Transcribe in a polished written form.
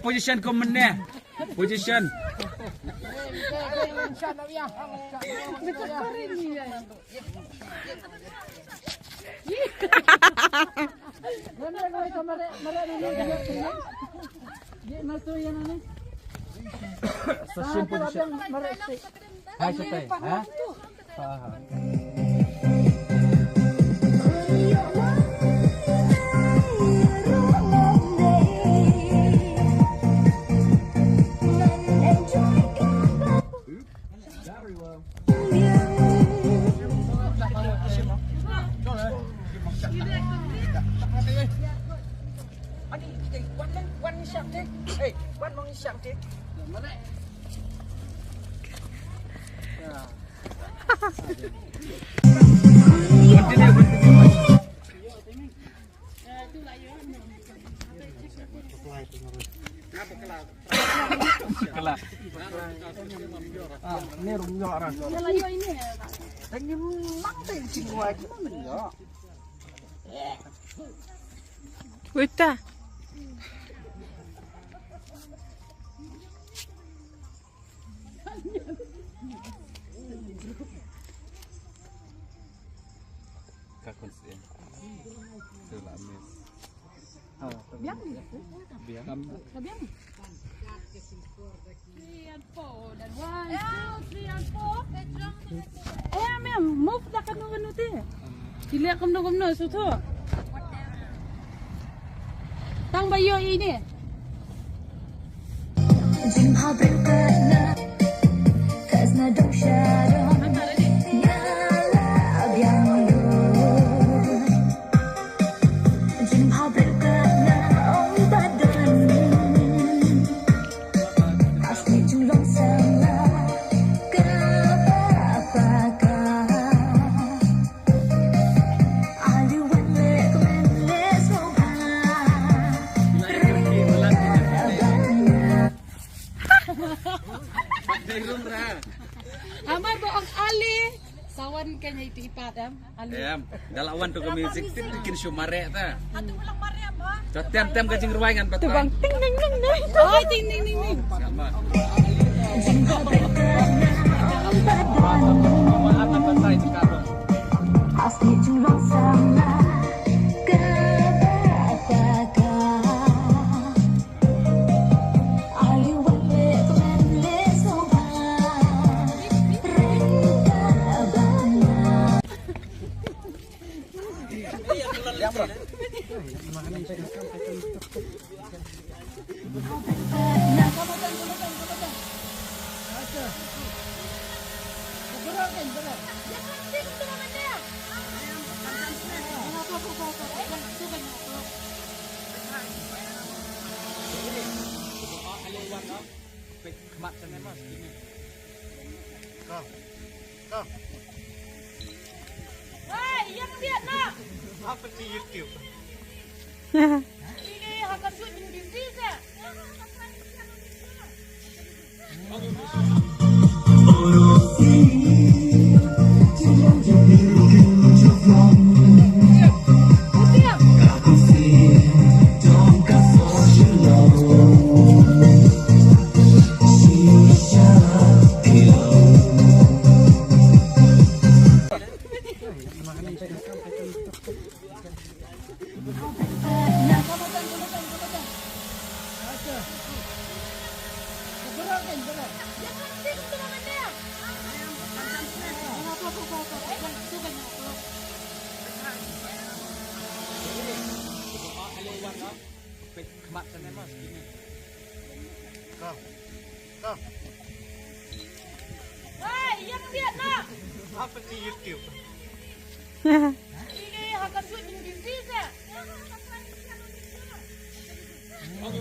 position ko meneh. Position. Position position. Hai Satay, ha? Ini rumah orang. Ini mantai singgung aja mana? Wita. Kakun sih. Selamis. Biang. Biang. Biang. 3 and 4 dan 1 2 3 and 4 mem move dah kan nu tu dilihat kamno sutu tang bayo ini Amar boong Ali sawan kanya itu ipat Ali. Dalawan tu kami music tip bikin show mare ta. Atu ulang mare apa? Tem kacing ruangan betul. Bang ting ting ting. Oh ting ting ting. Sama. Hei, yang lihat nak. Apa di YouTube? Ini akan syuting di sini. Hei, yang lihat nak. Apa di YouTube? Ini akan syuting di sini. Oh,